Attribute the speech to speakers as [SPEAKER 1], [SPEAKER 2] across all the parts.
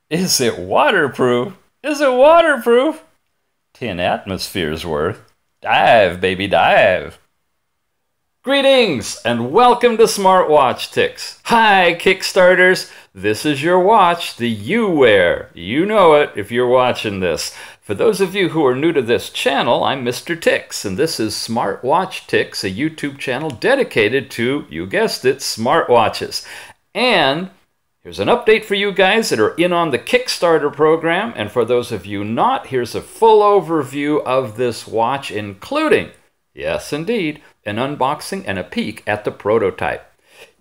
[SPEAKER 1] Is it waterproof? Is it waterproof? 10 atmospheres worth. Dive, baby, dive. Greetings and welcome to Smartwatch Ticks. Hi, Kickstarters. This is your watch, the Uwear. You know it if you're watching this. For those of you who are new to this channel, I'm Mr. Ticks, and this is Smartwatch Ticks, a YouTube channel dedicated to, you guessed it, smartwatches. And here's an update for you guys that are in on the Kickstarter program, and for those of you not, here's a full overview of this watch, including, yes indeed, an unboxing and a peek at the prototype.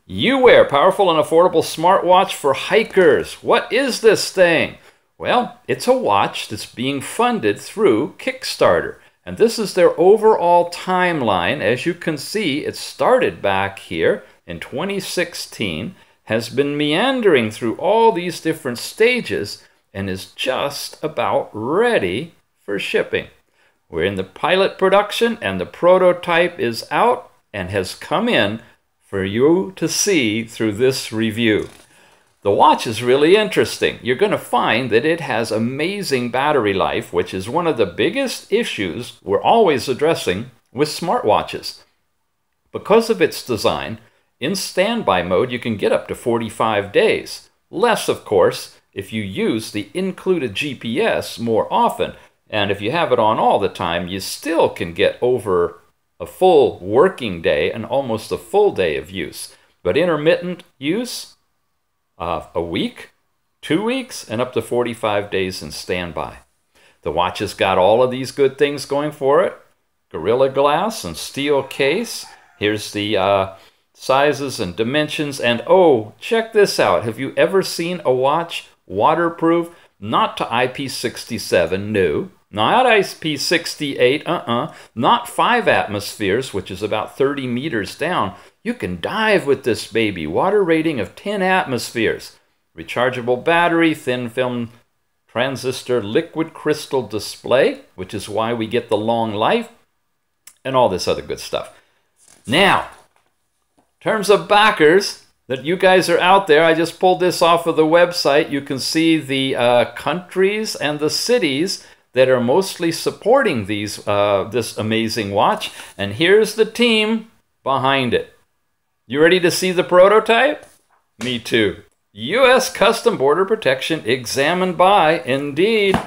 [SPEAKER 1] Uwear, powerful and affordable smartwatch for hikers. What is this thing? Well, it's a watch that's being funded through Kickstarter. And this is their overall timeline. As you can see, it started back here in 2016, has been meandering through all these different stages, and is just about ready for shipping. We're in the pilot production, and the prototype is out and has come in for you to see through this review. The watch is really interesting. You're going to find that it has amazing battery life, which is one of the biggest issues we're always addressing with smartwatches. Because of its design, in standby mode, you can get up to 45 days. Less, of course, if you use the included GPS more often. And if you have it on all the time, you still can get over a full working day and almost a full day of use. But intermittent use, a week, 2 weeks, and up to 45 days in standby. The watch has got all of these good things going for it. Gorilla Glass and steel case. Here's the sizes and dimensions. And oh, check this out. Have you ever seen a watch waterproof? Not to IP67, no. Not IP68, not 5 atmospheres, which is about 30 meters down. You can dive with this baby. Water rating of 10 atmospheres. Rechargeable battery, thin film transistor liquid crystal display, which is why we get the long life, and all this other good stuff. Now, in terms of backers that you guys are out there, I just pulled this off of the website. You can see the countries and the cities that are mostly supporting these this amazing watch. And here's the team behind it. You ready to see the prototype? Me too. U.S. Custom Border Protection examined by, indeed.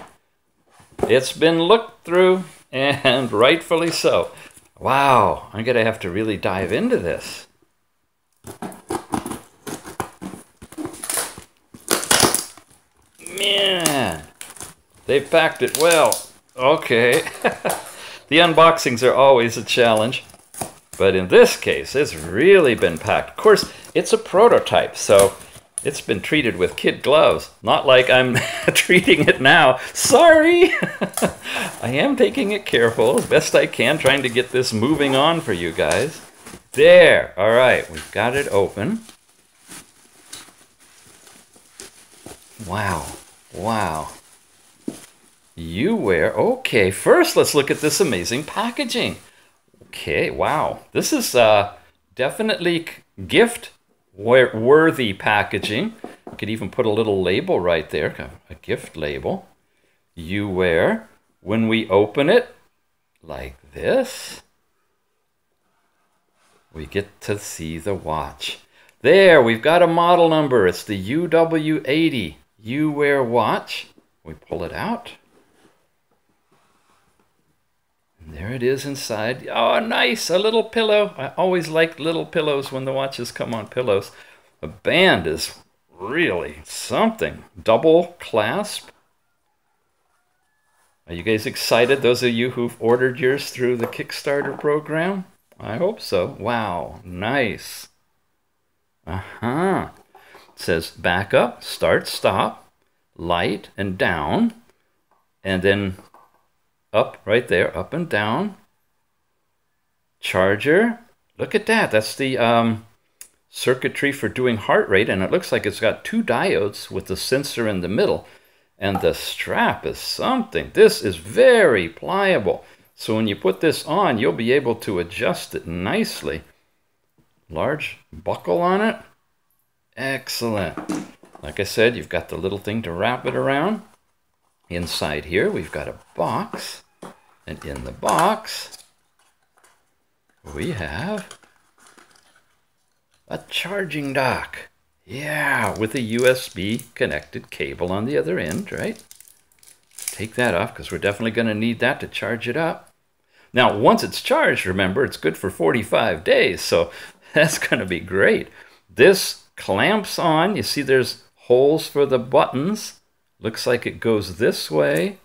[SPEAKER 1] It's been looked through, and rightfully so. Wow, I'm going to have to really dive into this. Man, they've packed it well. Okay. The unboxings are always a challenge. But in this case, it's really been packed. Of course, it's a prototype, so it's been treated with kid gloves. Not like I'm treating it now. Sorry! I am taking it careful as best I can, trying to get this moving on for you guys. There! All right, we've got it open. Wow. Wow. Uwear. Okay, first let's look at this amazing packaging. Okay, wow. This is definitely gift-worthy packaging. You could even put a little label right there, a gift label. Uwear. When we open it, like this, we get to see the watch. There, we've got a model number. It's the UW80 Uwear watch. We pull it out. There it is inside. Oh, nice, a little pillow. I always like little pillows when the watches come on pillows. The band is really something. Double clasp. Are you guys excited, those of you who've ordered yours through the Kickstarter program? I hope so. Wow, nice. It says back up, start, stop, light and down, and then up right there, up and down. Charger. Look at that. That's the circuitry for doing heart rate, and it looks like it's got 2 diodes with the sensor in the middle. And the strap is something. This is very pliable. So when you put this on, you'll be able to adjust it nicely. Large buckle on it. Excellent. Like I said, you've got the little thing to wrap it around. Inside here, we've got a box. And in the box, we have a charging dock. Yeah, with a USB connected cable on the other end, right? Take that off because we're definitely going to need that to charge it up. Now, once it's charged, remember, it's good for 45 days, so that's going to be great. This clamps on. You see there's holes for the buttons. Looks like it goes this way.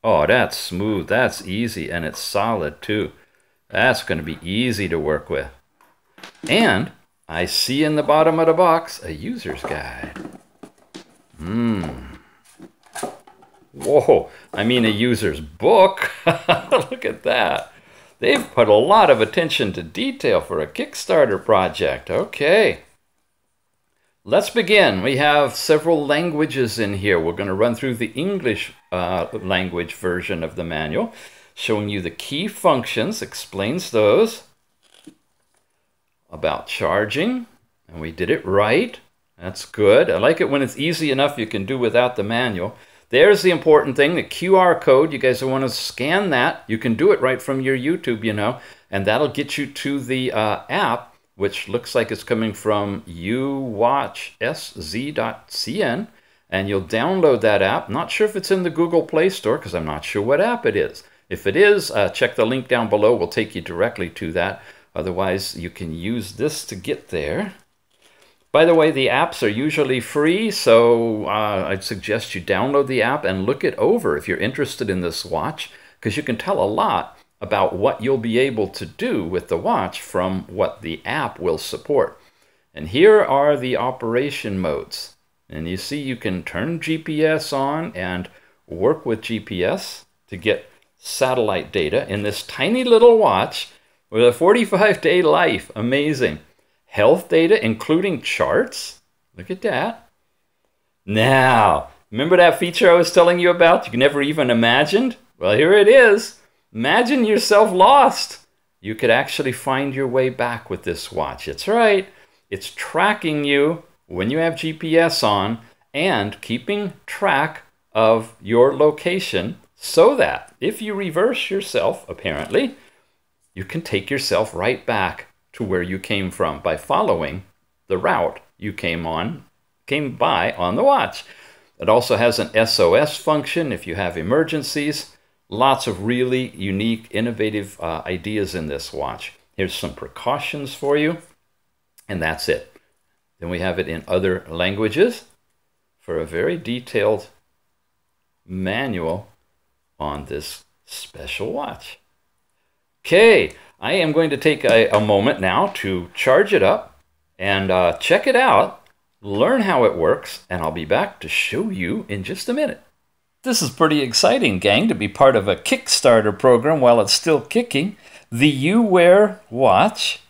[SPEAKER 1] Oh, that's smooth. That's easy, and it's solid, too. That's going to be easy to work with. And I see in the bottom of the box a user's guide. Whoa, I mean a user's book. Look at that. They've put a lot of attention to detail for a Kickstarter project. Okay. Let's begin. We have several languages in here. We're going to run through the English language version of the manual, showing you the key functions, explains those. About charging, and we did it right. That's good. I like it when it's easy enough you can do without the manual. There's the important thing, the QR code. You guys want to scan that. You can do it right from your YouTube, you know, and that'll get you to the app, which looks like it's coming from uwatchsz.cn, and you'll download that app. Not sure if it's in the Google Play Store because I'm not sure what app it is. If it is, check the link down below. We'll take you directly to that. Otherwise, you can use this to get there. By the way, the apps are usually free, so I'd suggest you download the app and look it over if you're interested in this watch, because you can tell a lot about what you'll be able to do with the watch from what the app will support. And here are the operation modes. And you see you can turn GPS on and work with GPS to get satellite data in this tiny little watch with a 45-day life. Amazing. Health data, including charts. Look at that. Now, remember that feature I was telling you about you never even imagined? Well, here it is. Imagine yourself lost. You could actually find your way back with this watch. It's right. It's tracking you when you have GPS on and keeping track of your location so that if you reverse yourself, apparently, you can take yourself right back to where you came from by following the route you came by on the watch. It also has an SOS function if you have emergencies. Lots of really unique, innovative ideas in this watch. Here's some precautions for you, and that's it. Then we have it in other languages for a very detailed manual on this special watch. Okay, I am going to take a moment now to charge it up and check it out, learn how it works, and I'll be back to show you in just a minute. This is pretty exciting, gang, to be part of a Kickstarter program while it's still kicking. The Uwear watch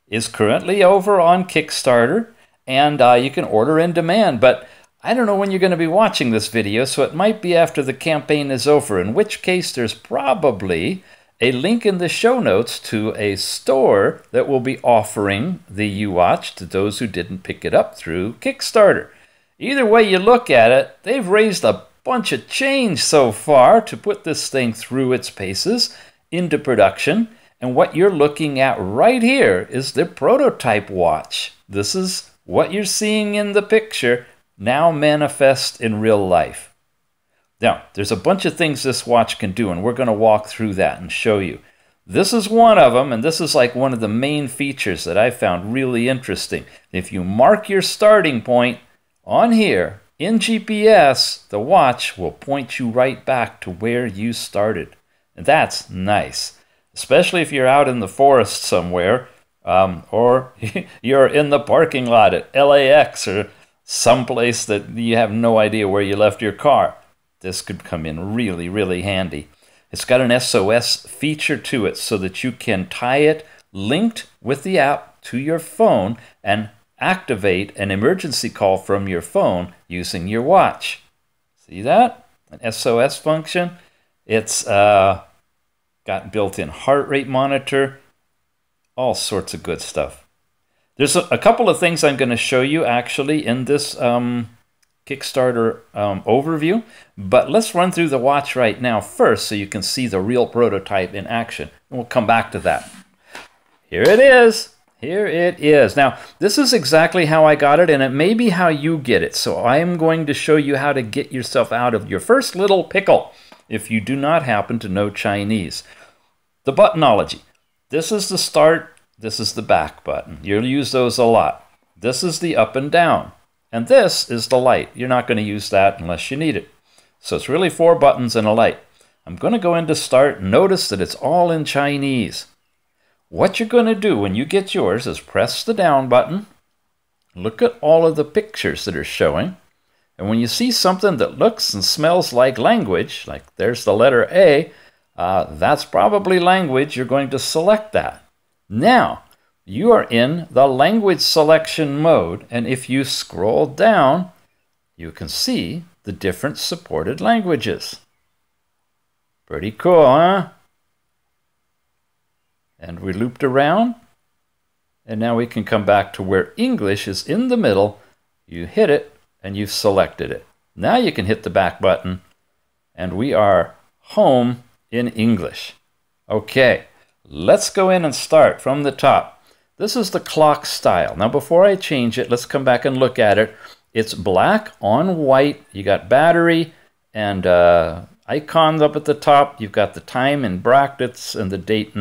[SPEAKER 1] is currently over on Kickstarter, and you can order in demand, but I don't know when you're going to be watching this video, so it might be after the campaign is over, in which case there's probably a link in the show notes to a store that will be offering the UWatch to those who didn't pick it up through Kickstarter. Either way you look at it, they've raised a bunch of change so far to put this thing through its paces into production. And what you're looking at right here is the prototype watch. This is what you're seeing in the picture now manifest in real life. Now, there's a bunch of things this watch can do, and we're going to walk through that and show you. This is one of them, and this is like one of the main features that I found really interesting. If you mark your starting point on here in GPS, the watch will point you right back to where you started. And that's nice, especially if you're out in the forest somewhere, or you're in the parking lot at LAX or someplace that you have no idea where you left your car. This could come in really, really handy. It's got an SOS feature to it so that you can tie it linked with the app to your phone and activate an emergency call from your phone using your watch. See that? An SOS function. It's got built-in heart rate monitor, all sorts of good stuff. There's a couple of things I'm going to show you actually in this Kickstarter overview, but let's run through the watch right now first so you can see the real prototype in action. And we'll come back to that. Here it is. Here it is. Now, this is exactly how I got it, and it may be how you get it. So I am going to show you how to get yourself out of your first little pickle if you do not happen to know Chinese. The buttonology. This is the start. This is the back button. You'll use those a lot. This is the up and down. And this is the light. You're not going to use that unless you need it. So it's really 4 buttons and a light. I'm going to go into start. Notice that it's all in Chinese. What you're going to do when you get yours is press the down button. Look at all of the pictures that are showing. And when you see something that looks and smells like language, like there's the letter A, that's probably language. You're going to select that. Now, you are in the language selection mode, and if you scroll down, you can see the different supported languages. Pretty cool, huh? And we looped around, and now we can come back to where English is in the middle. You hit it, and you've selected it. Now you can hit the back button, and we are home in English. Okay, let's go in and start from the top. This is the clock style. Now before I change it, let's come back and look at it. It's black on white. You got battery and icons up at the top. You've got the time in brackets and the date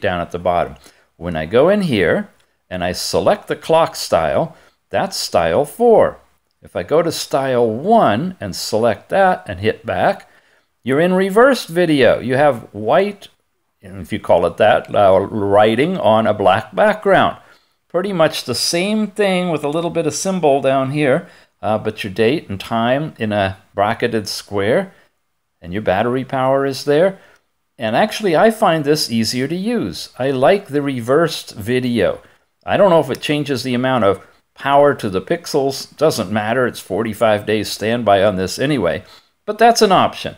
[SPEAKER 1] down at the bottom. When I go in here and I select the clock style, that's style 4. If I go to style 1 and select that and hit back, you're in reversed video. You have white, if you call it that, writing on a black background. Pretty much the same thing with a little bit of symbol down here, but your date and time in a bracketed square, and your battery power is there. And actually, I find this easier to use. I like the reversed video. I don't know if it changes the amount of power to the pixels. Doesn't matter. It's 45 days standby on this anyway, but that's an option.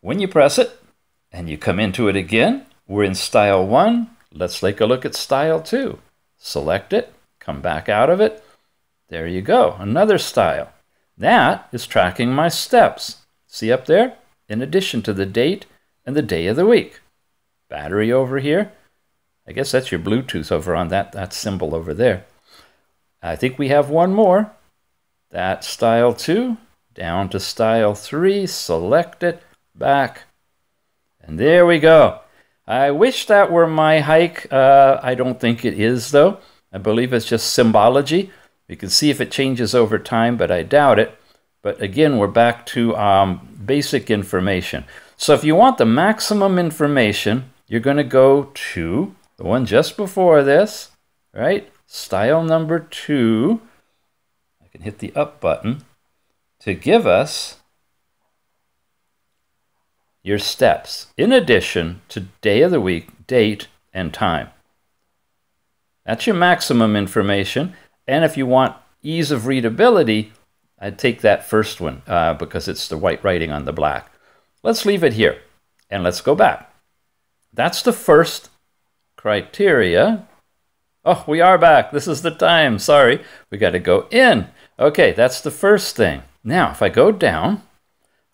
[SPEAKER 1] When you press it, and you come into it again, we're in style 1. Let's take a look at style 2. Select it, come back out of it. There you go, another style. That is tracking my steps. See up there? In addition to the date and the day of the week. Battery over here. I guess that's your Bluetooth over on that symbol over there. I think we have one more. That's style 2. Down to style 3. Select it, back. And there we go. I wish that were my hike. I don't think it is, though. I believe it's just symbology. You can see if it changes over time, but I doubt it. But again, we're back to basic information. So if you want the maximum information, you're going to go to the one just before this, right? Style number 2. I can hit the up button to give us your steps, in addition to day of the week, date, and time. That's your maximum information. And if you want ease of readability, I'd take that first one because it's the white writing on the black. Let's leave it here and let's go back. That's the first criteria. Oh, we are back. This is the time. Sorry. We got to go in. Okay, that's the first thing. Now, if I go down,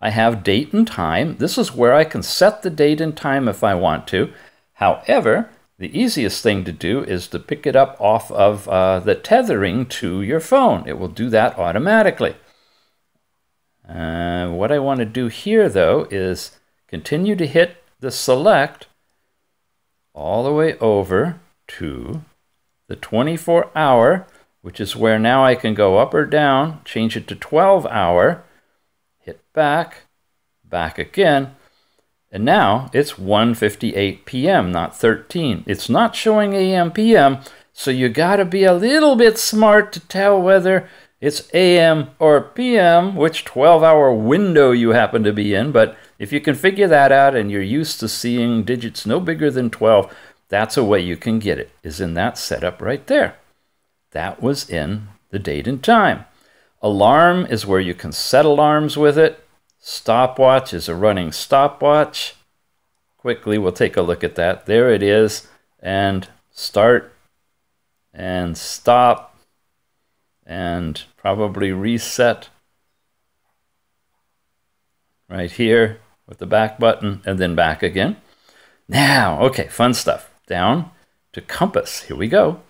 [SPEAKER 1] I have date and time. This is where I can set the date and time if I want to. However, the easiest thing to do is to pick it up off of the tethering to your phone. It will do that automatically. What I want to do here, though, is continue to hit the select all the way over to the 24-hour, which is where now I can go up or down, change it to 12-hour, hit back, back again, and now it's 1:58 p.m., not 13. It's not showing AM, PM, so you got to be a little bit smart to tell whether it's AM or PM, which 12-hour window you happen to be in. But if you can figure that out and you're used to seeing digits no bigger than 12, that's a way you can get it, is in that setup right there. That was in the date and time. Alarm is where you can set alarms with it. Stopwatch is a running stopwatch. Quickly, we'll take a look at that. There it is. And start and stop and probably reset right here with the back button and then back again. Now, okay, fun stuff. Down to compass. Here we go.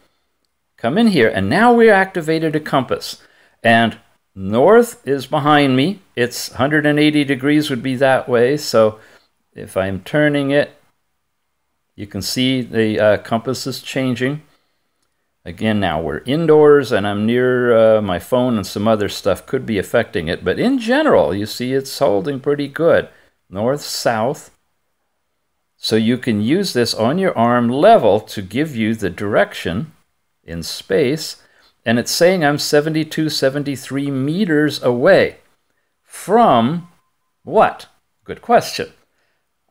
[SPEAKER 1] Come in here, and now we activated a compass. And north is behind me. It's 180 degrees would be that way. So if I'm turning it, you can see the compass is changing. Again, now we're indoors, and I'm near my phone, and some other stuff could be affecting it. But in general, you see it's holding pretty good. North, south. So you can use this on your arm level to give you the direction in space. And it's saying I'm 72, 73 meters away from what? Good question.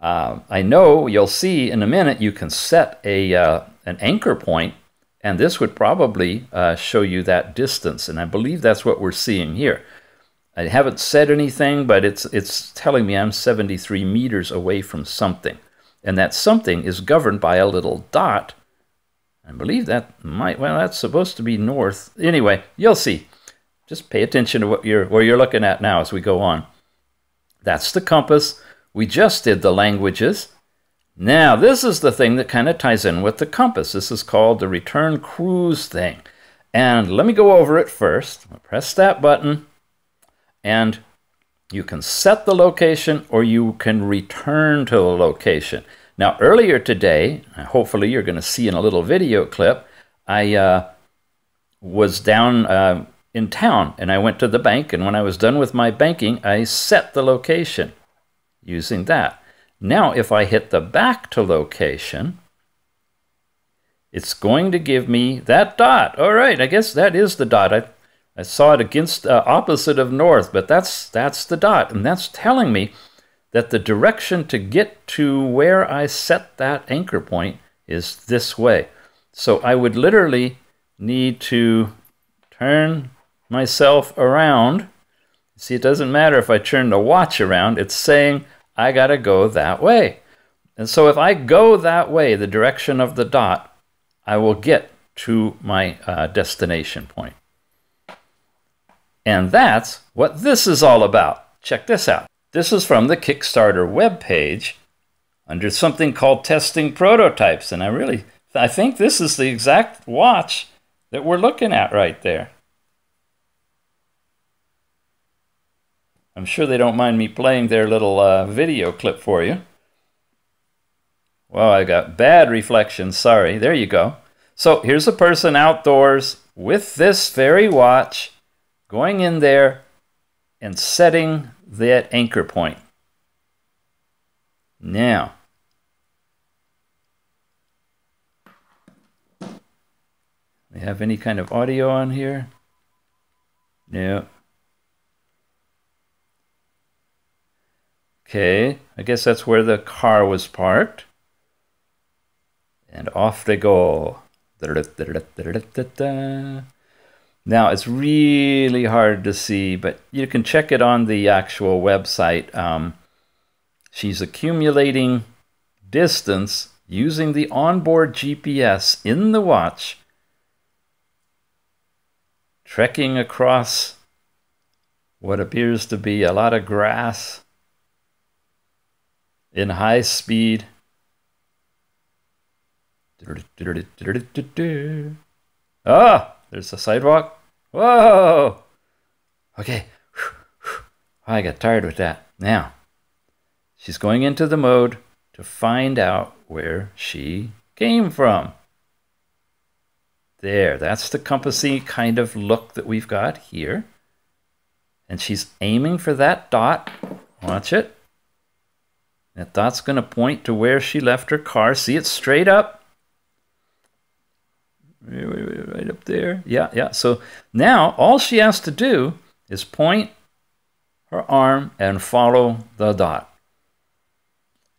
[SPEAKER 1] I know you'll see in a minute you can set an anchor point, and this would probably show you that distance. And I believe that's what we're seeing here. I haven't said anything, but it's telling me I'm 73 meters away from something. And that something is governed by a little dot. I believe that might, well, that's supposed to be north. Anyway, you'll see. Just pay attention to where you're looking at now as we go on. That's the compass. We just did the languages. Now, this is the thing that kind of ties in with the compass. This is called the return cruise thing. And let me go over it first. I'll press that button, and you can set the location or you can return to the location. Now, earlier today, hopefully you're going to see in a little video clip, I was down in town, and I went to the bank, and when I was done with my banking, I set the location using that. Now, if I hit the back to location, it's going to give me that dot. All right, I guess that is the dot. I saw it against opposite of north, but that's the dot, and that's telling me that the direction to get to where I set that anchor point is this way. So I would literally need to turn myself around. See, it doesn't matter if I turn the watch around, it's saying I gotta go that way. And so if I go that way, the direction of the dot, I will get to my destination point. And that's what this is all about. Check this out. This is from the Kickstarter webpage under something called Testing Prototypes. And I think this is the exact watch that we're looking at right there. I'm sure they don't mind me playing their little video clip for you. Well, I got bad reflections, sorry. There you go. So here's a person outdoors with this very watch, going in there and setting that anchor point. Now, we have any kind of audio on here? No. Okay, I guess that's where the car was parked. And off they go. Now, it's really hard to see, but you can check it on the actual website. She's accumulating distance using the onboard GPS in the watch, trekking across what appears to be a lot of grass in high speed. Ah, there's a sidewalk. Whoa! Okay. I got tired with that. Now, she's going into the mode to find out where she came from. There, that's the compassy kind of look that we've got here. And she's aiming for that dot. Watch it. That dot's going to point to where she left her car. See, it's straight up. Right up there. Yeah. So now all she has to do is point her arm and follow the dot.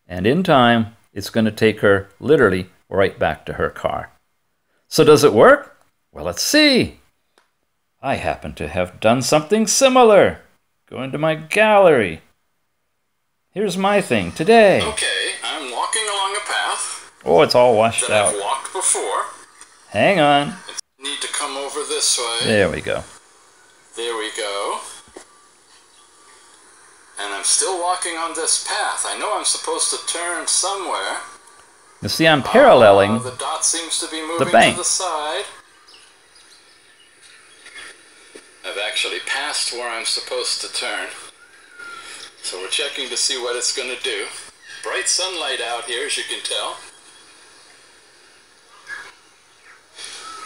[SPEAKER 1] And in time, it's going to take her literally right back to her car. So does it work? Well, let's see. I happen to have done something similar. Go into my gallery. Here's my thing today.
[SPEAKER 2] Okay, I'm walking along a path.
[SPEAKER 1] Oh, it's all washed
[SPEAKER 2] that
[SPEAKER 1] out.
[SPEAKER 2] I've walked before.
[SPEAKER 1] Hang on.
[SPEAKER 2] Need to come over this way.
[SPEAKER 1] There we go.
[SPEAKER 2] There we go. And I'm I'm still walking on this path. I know I'm supposed to turn somewhere.
[SPEAKER 1] You see, I'm paralleling
[SPEAKER 2] the dot seems to be
[SPEAKER 1] the
[SPEAKER 2] moving
[SPEAKER 1] bank.
[SPEAKER 2] to the side. I've actually passed where I'm supposed to turn. So we're checking to see what it's going to do. Bright sunlight out here, as you can tell.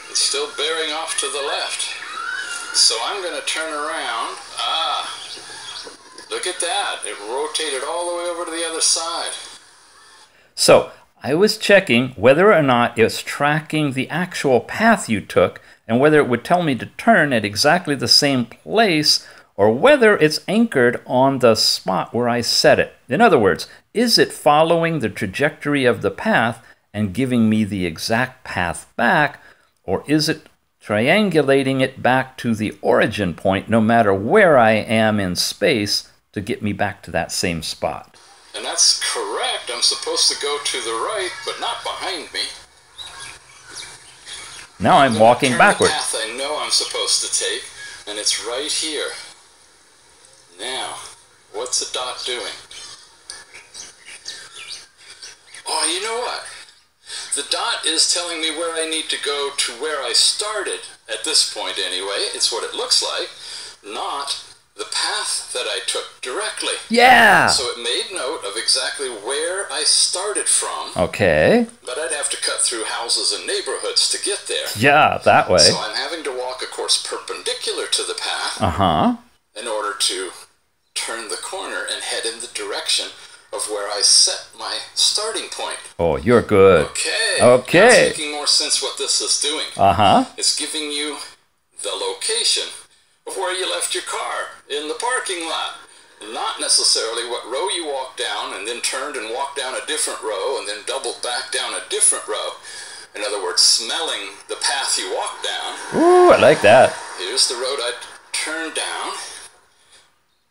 [SPEAKER 2] It's still bearing off to the left. So I'm going to turn around. Look at that. It rotated all the way over to the other side.
[SPEAKER 1] So I was checking whether or not it's tracking the actual path you took and whether it would tell me to turn at exactly the same place or whether it's anchored on the spot where I set it. In other words, is it following the trajectory of the path and giving me the exact path back, or is it triangulating it back to the origin point no matter where I am in space to get me back to that same spot?
[SPEAKER 2] And that's correct. I'm supposed to go to the right, but not behind me.
[SPEAKER 1] Now I'm walking backwards.
[SPEAKER 2] The path I know I'm supposed to take, and it's right here. Now, what's the dot doing? Oh, you know what? The dot is telling me where I need to go to where I started, at this point anyway. It's what it looks like, not the path that I took directly.
[SPEAKER 1] Yeah!
[SPEAKER 2] So it made note of exactly where I started from.
[SPEAKER 1] Okay.
[SPEAKER 2] But I'd have to cut through houses and neighborhoods to get there.
[SPEAKER 1] Yeah, that way.
[SPEAKER 2] So I'm having to walk, of course, perpendicular to the path.
[SPEAKER 1] Uh-huh.
[SPEAKER 2] In order to turn the corner and head in the direction of where I set my starting point.
[SPEAKER 1] Oh, you're good.
[SPEAKER 2] Okay.
[SPEAKER 1] Okay.
[SPEAKER 2] It's making more sense what this is doing.
[SPEAKER 1] Uh-huh.
[SPEAKER 2] It's giving you the location of where you left your car in the parking lot. Not necessarily what row you walked down and then turned and walked down a different row and then doubled back down a different row. In other words, smelling the path you walked down.
[SPEAKER 1] Ooh, I like that.
[SPEAKER 2] Here's the road I turned down.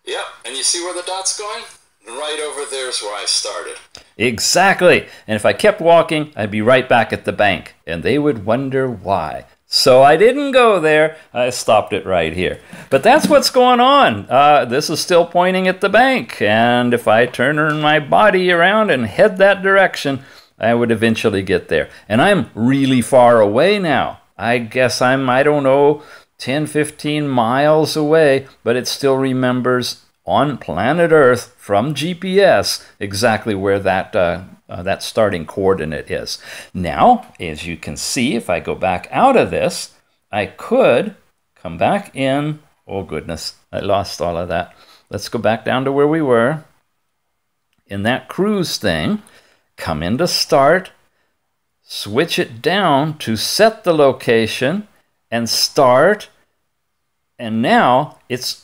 [SPEAKER 2] Yep, and you see where the dot's going? Right over there's where I started.
[SPEAKER 1] Exactly. And if I kept walking, I'd be right back at the bank. And they would wonder why. So I didn't go there. I stopped it right here. But that's what's going on. This is still pointing at the bank. And if I turn my body around and head that direction, I would eventually get there. And I'm really far away now. I guess I don't know, 10, 15 miles away. But it still remembers on planet Earth from GPS exactly where that starting coordinate is. Now, as you can see, if I go back out of this, I could come back in. Oh, goodness, I lost all of that. Let's go back down to where we were. In that cruise thing, come into start, switch it down to set the location, and start. And now it's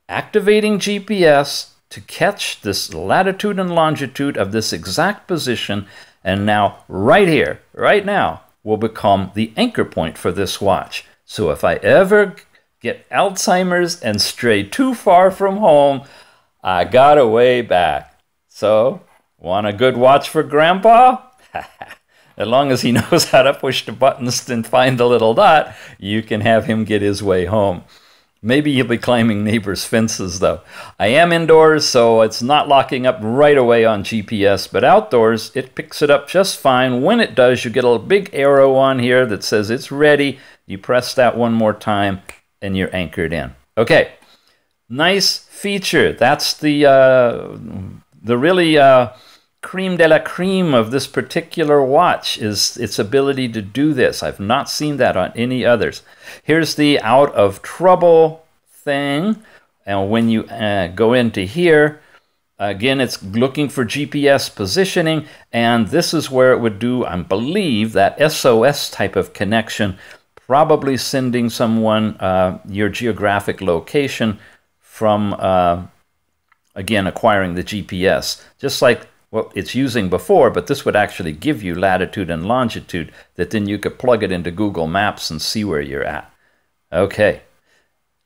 [SPEAKER 1] activating GPS to catch this latitude and longitude of this exact position, and now right here, right now, will become the anchor point for this watch. So if I ever get Alzheimer's and stray too far from home, I got a way back. So, want a good watch for Grandpa? As long as he knows how to push the buttons and find the little dot, you can have him get his way home. Maybe he'll be climbing neighbors' fences, though. I am indoors, so it's not locking up right away on GPS, but outdoors, it picks it up just fine. When it does, you get a big arrow on here that says it's ready. You press that one more time, and you're anchored in. Okay, nice feature. That's the really creme de la creme of this particular watch, is its ability to do this. I've not seen that on any others. Here's the out of trouble thing, and when you go into here, again, it's looking for GPS positioning, and this is where it would do, I believe, that SOS type of connection, probably sending someone your geographic location from, again, acquiring the GPS, just like what it's using before, but this would actually give you latitude and longitude that then you could plug it into Google Maps and see where you're at. Okay.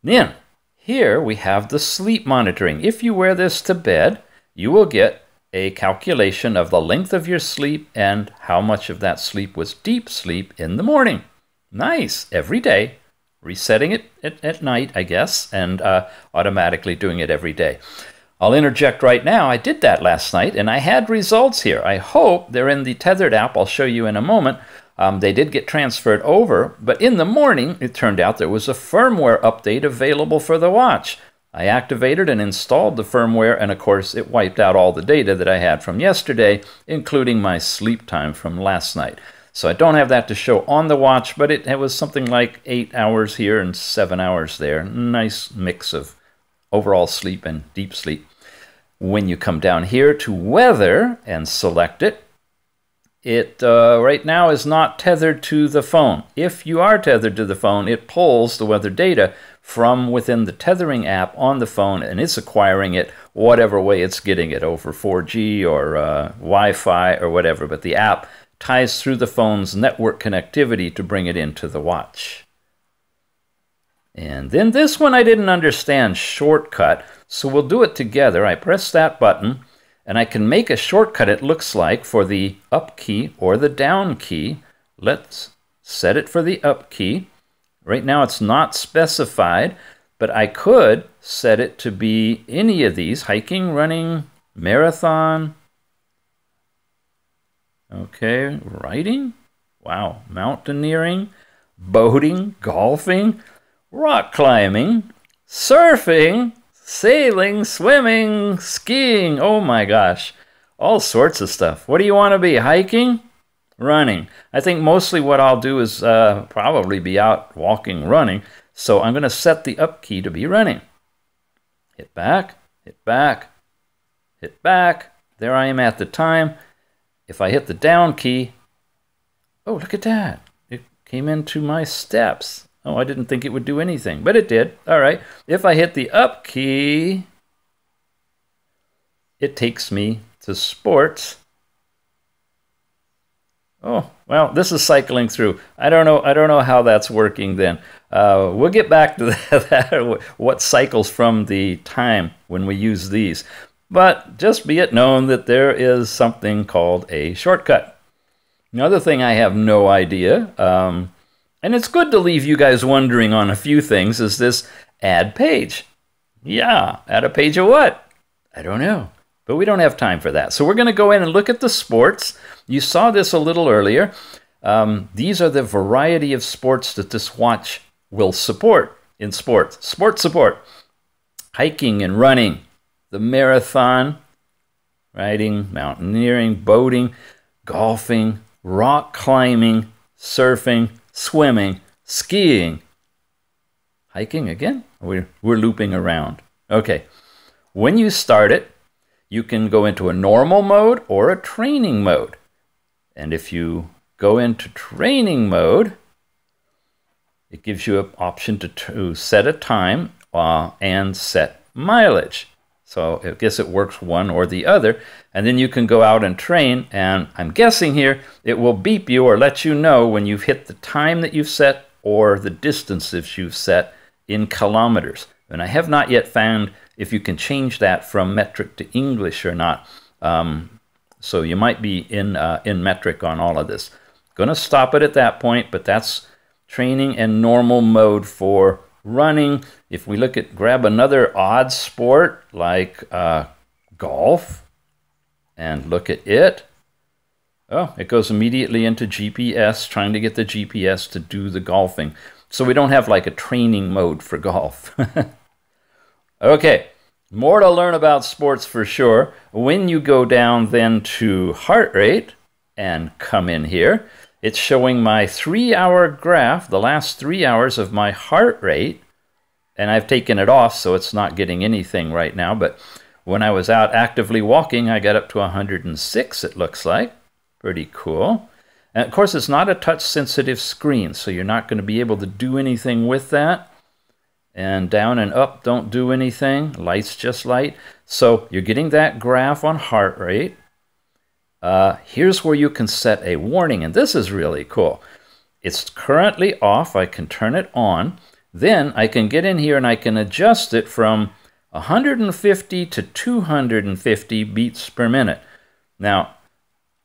[SPEAKER 1] Then, here we have the sleep monitoring. If you wear this to bed, you will get a calculation of the length of your sleep and how much of that sleep was deep sleep in the morning. Nice. Every day. Resetting it at night, I guess, and automatically doing it every day. I'll interject right now. I did that last night, and I had results here. I hope they're in the Tethered app. I'll show you in a moment. They did get transferred over, but in the morning, it turned out there was a firmware update available for the watch. I activated and installed the firmware, and of course, it wiped out all the data that I had from yesterday, including my sleep time from last night. So I don't have that to show on the watch, but it was something like 8 hours here and 7 hours there. Nice mix of overall sleep and deep sleep. When you come down here to weather and select it, it right now is not tethered to the phone. If you are tethered to the phone, it pulls the weather data from within the tethering app on the phone, and it's acquiring it whatever way it's getting it, over 4G or Wi-Fi or whatever. But the app ties through the phone's network connectivity to bring it into the watch. And then this one I didn't understand, shortcut. So we'll do it together. I press that button, and I can make a shortcut, it looks like, for the up key or the down key. Let's set it for the up key. Right now it's not specified, but I could set it to be any of these: hiking, running, marathon. Okay, riding. Wow, mountaineering, boating, golfing, rock climbing, surfing, sailing, swimming, skiing. Oh my gosh, all sorts of stuff. What do you want to be? Hiking? Running. I think mostly what I'll do is probably be out walking, running. So I'm going to set the up key to be running. Hit back, hit back, hit back. There I am at the time. If I hit the down key, oh, look at that. It came into my steps. Oh, I didn't think it would do anything, but it did. All right. If I hit the up key, it takes me to sports. Oh, well, this is cycling through. I don't know how that's working then. We'll get back to that, what cycles from the time when we use these. But just be it known that there is something called a shortcut. Another thing I have no idea, and it's good to leave you guys wondering on a few things, is this add page. Yeah, add a page of what? I don't know, but we don't have time for that. So we're going to go in and look at the sports. You saw this a little earlier. These are the variety of sports that this watch will support in sports. Sport support: hiking and running, the marathon, riding, mountaineering, boating, golfing, rock climbing, surfing, swimming, skiing, hiking again. We're looping around. Okay. When you start it, you can go into a normal mode or a training mode. And if you go into training mode, it gives you an option to set a time and set mileage. So I guess it works one or the other. And then you can go out and train, and I'm guessing here it will beep you or let you know when you've hit the time that you've set or the distance that you've set in kilometers. And I have not yet found if you can change that from metric to English or not. So you might be in metric on all of this. Going to stop it at that point, but that's training and normal mode for running. If we look at, grab another odd sport like golf and look at it. Oh, it goes immediately into GPS, trying to get the GPS to do the golfing. So we don't have like a training mode for golf. Okay, more to learn about sports for sure. When you go down then to heart rate and come in here, it's showing my 3-hour graph, the last 3 hours of my heart rate. And I've taken it off, so it's not getting anything right now. But when I was out actively walking, I got up to 106, it looks like. Pretty cool. And of course, it's not a touch-sensitive screen, so you're not going to be able to do anything with that. And down and up don't do anything. Light's just light. So you're getting that graph on heart rate. Here's where you can set a warning, and this is really cool. It's currently off. I can turn it on. Then I can get in here and I can adjust it from 150 to 250 beats per minute. Now,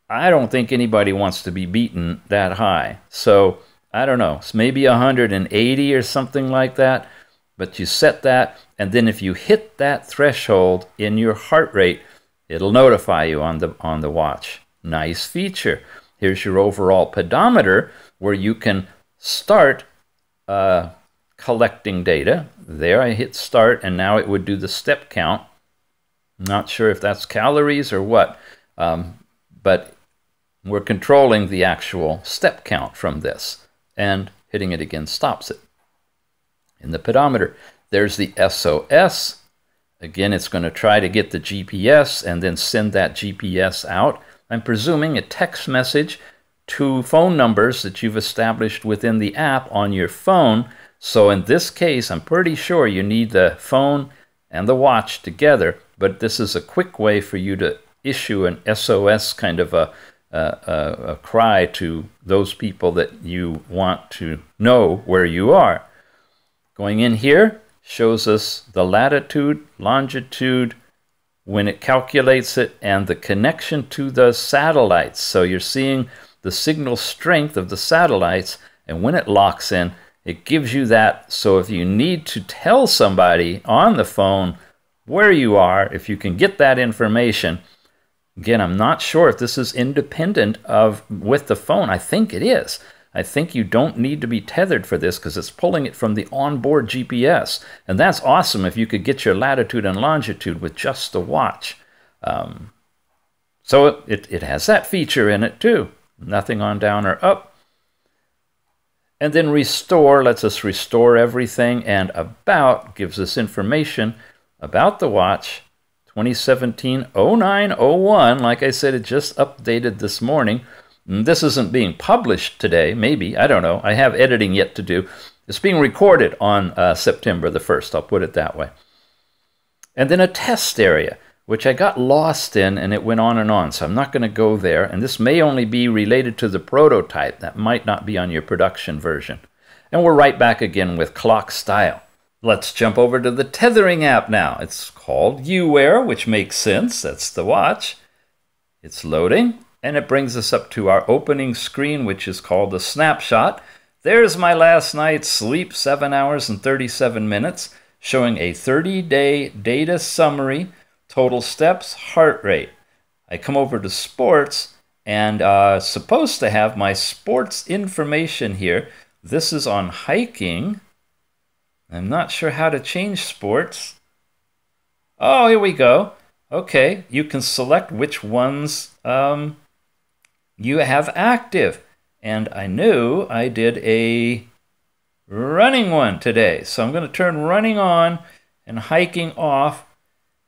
[SPEAKER 1] I don't think anybody wants to be beaten that high. So, I don't know, it's maybe 180 or something like that. but you set that, and then if you hit that threshold in your heart rate, it'll notify you on the watch. Nice feature. Here's your overall pedometer, where you can start collecting data. There, I hit start, and now it would do the step count. Not sure if that's calories or what, but we're controlling the actual step count from this, and hitting it again stops it. In the pedometer, there's the SOS. Again, it's going to try to get the GPS and then send that GPS out. I'm presuming a text message to phone numbers that you've established within the app on your phone. So in this case, I'm pretty sure you need the phone and the watch together, but this is a quick way for you to issue an SOS kind of a cry to those people that you want to know where you are. Going in here shows us the latitude, longitude, when it calculates it, and the connection to the satellites. So you're seeing the signal strength of the satellites, and when it locks in, it gives you that. So if you need to tell somebody on the phone where you are, if you can get that information. Again, I'm not sure if this is independent of with the phone. I think it is. I think you don't need to be tethered for this because it's pulling it from the onboard GPS. And that's awesome if you could get your latitude and longitude with just the watch. So it has that feature in it too. Nothing on down or up. And then restore lets us restore everything, and about gives us information about the watch. 2017-09-01, like I said, it just updated this morning. This isn't being published today, maybe, I don't know. I have editing yet to do. It's being recorded on September the 1st, I'll put it that way. And then a test area, which I got lost in, and it went on and on, so I'm not going to go there. And this may only be related to the prototype. That might not be on your production version. And we're right back again with clock style. Let's jump over to the tethering app now. It's called Uwear, which makes sense. That's the watch. It's loading, and it brings us up to our opening screen, which is called a snapshot. There's my last night's sleep, 7 hours and 37 minutes, showing a 30-day data summary, total steps, heart rate. I come over to sports, and supposed to have my sports information here. This is on hiking. I'm not sure how to change sports. Oh, here we go. Okay, you can select which ones you have active. And I knew I did a running one today. So I'm going to turn running on and hiking off.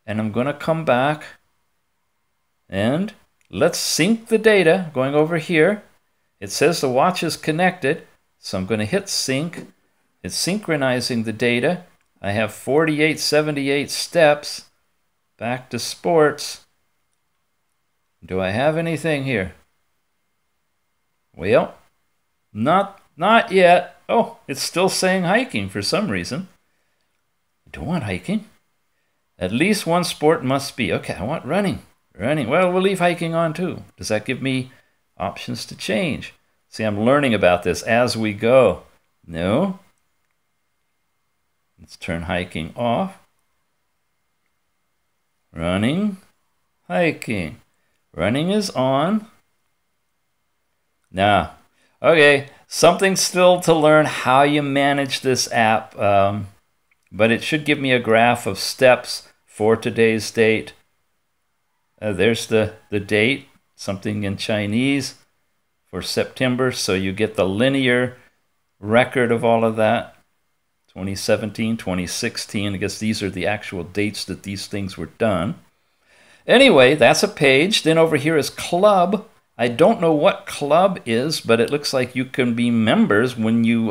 [SPEAKER 1] And I'm going to come back. And let's sync the data. Going over here. It says the watch is connected. So I'm going to hit sync. It's synchronizing the data. I have 4878 steps. Back to sports. Do I have anything here? Well, not yet. Oh, it's still saying hiking for some reason. I don't want hiking. At least one sport must be. Okay, I want running. Running. Well, we'll leave hiking on too. Does that give me options to change? See, I'm learning about this as we go. No. Let's turn hiking off. Running, hiking. Running is on. Now, okay, something still to learn how you manage this app, but it should give me a graph of steps for today's date. There's the date, something in Chinese for September, so you get the linear record of all of that. 2017, 2016, I guess these are the actual dates that these things were done. Anyway, that's a page. Then over here is club. I don't know what club is, but it looks like you can be members when you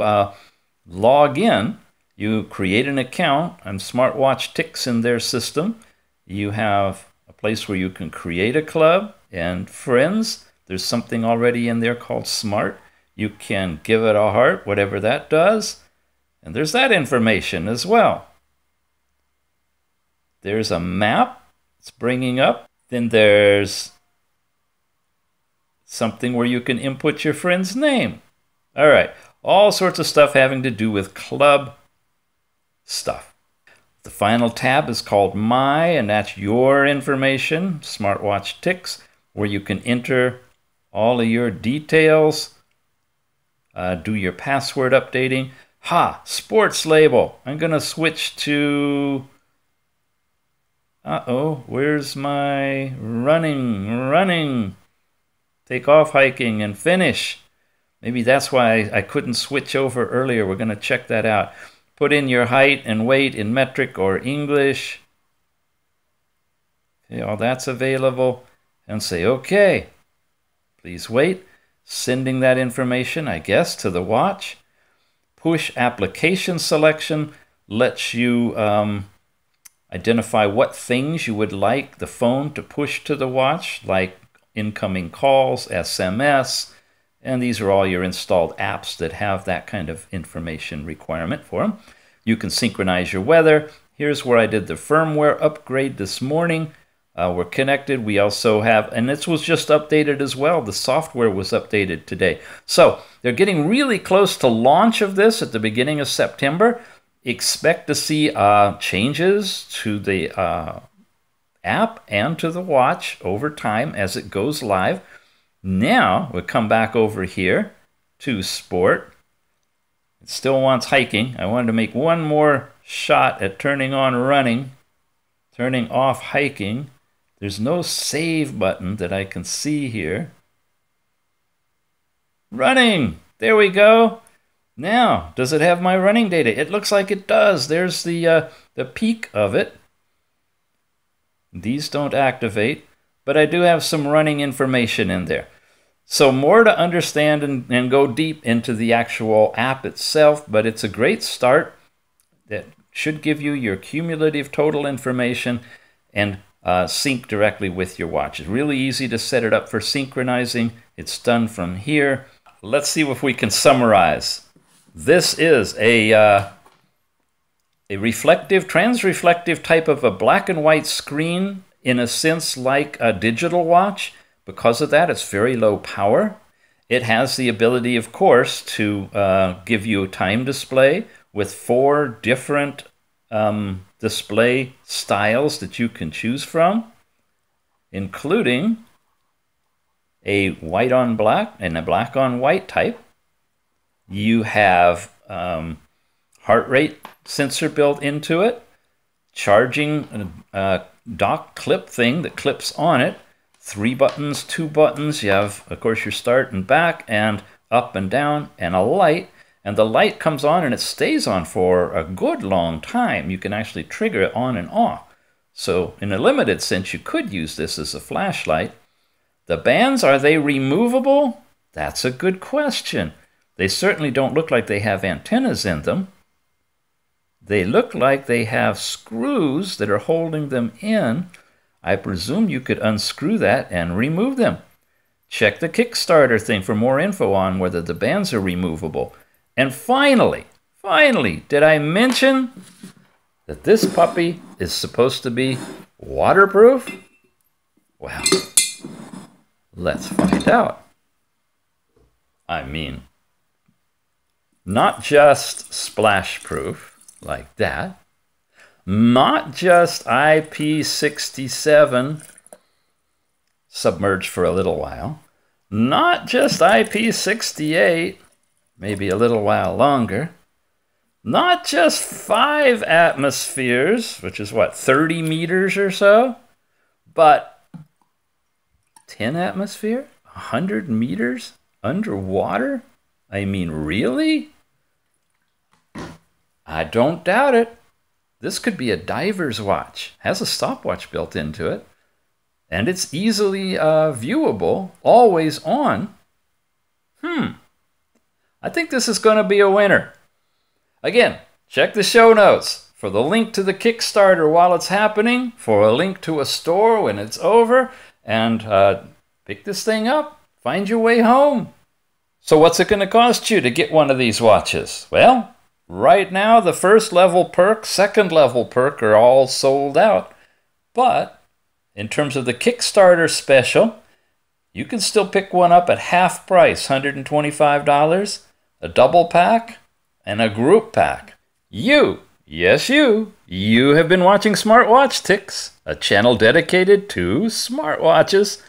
[SPEAKER 1] log in. You create an account, and Smartwatch ticks in their system. You have a place where you can create a club and friends. There's something already in there called Smart. You can give it a heart, whatever that does. And there's that information as well. There's a map it's bringing up. Then there's something where you can input your friend's name. All right, all sorts of stuff having to do with club stuff. The final tab is called My, and that's your information, Smartwatch Ticks, where you can enter all of your details, do your password updating. Sports label. I'm going to switch to... where's my running? Take off hiking and finish. Maybe that's why I couldn't switch over earlier. We're going to check that out. Put in your height and weight in metric or English. Okay, all that's available. And say, okay. Please wait. Sending that information, I guess, to the watch. Push application selection lets you identify what things you would like the phone to push to the watch, like incoming calls, SMS, and these are all your installed apps that have that kind of information requirement for them. You can synchronize your weather. Here's where I did the firmware upgrade this morning. We're connected. We also have, and this was just updated as well, the software was updated today. So they're getting really close to launch of this at the beginning of September. Expect to see changes to the app and to the watch over time as it goes live. Now we'll come back over here to sport. It still wants hiking. I wanted to make one more shot at turning on running, turning off hiking. There's no save button that I can see here. Running, there we go. Now, does it have my running data? It looks like it does. There's the peak of it. These don't activate, but I do have some running information in there. So more to understand and go deep into the actual app itself, but it's a great start that should give you your cumulative total information and sync directly with your watch. It's really easy to set it up for synchronizing. It's done from here. Let's see if we can summarize. This is a reflective, trans-reflective type of a black and white screen, in a sense like a digital watch. Because of that, it's very low power. It has the ability, of course, to give you a time display with 4 different display styles that you can choose from, including a white on black and a black on white type. You have heart rate sensor built into it, charging dock clip thing that clips on it, 3 buttons, 2 buttons. You have, of course, your start and back and up and down, and a light. And the light comes on and it stays on for a good long time. You can actually trigger it on and off. So in a limited sense, you could use this as a flashlight. The bands, are they removable? That's a good question. They certainly don't look like they have antennas in them. They look like they have screws that are holding them in. I presume you could unscrew that and remove them. Check the Kickstarter thing for more info on whether the bands are removable. And finally, did I mention that this puppy is supposed to be waterproof? Well, let's find out. I mean, not just splash proof like that, not just IP67 submerged for a little while, not just IP68 maybe a little while longer, not just 5 atmospheres, which is what, 30 meters or so, but 10 atmosphere, 100 meters underwater? I mean, really? I don't doubt it. This could be a diver's watch. Has a stopwatch built into it. And it's easily viewable, always on. I think this is going to be a winner. Again, check the show notes for the link to the Kickstarter while it's happening, for a link to a store when it's over, and pick this thing up. Find your way home. So what's it going to cost you to get one of these watches? Well, right now the first level perk, second level perk are all sold out. But in terms of the Kickstarter special, you can still pick one up at half price, $125, a double pack, and a group pack. You Yes, you. You have been watching Smartwatch Ticks, a channel dedicated to smartwatches.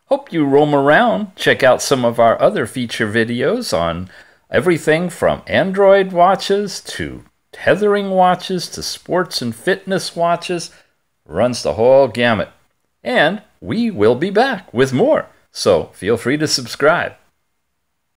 [SPEAKER 1] Hope you roam around, check out some of our other feature videos on everything from Android watches to tethering watches to sports and fitness watches. Runs the whole gamut. And we will be back with more, so feel free to subscribe.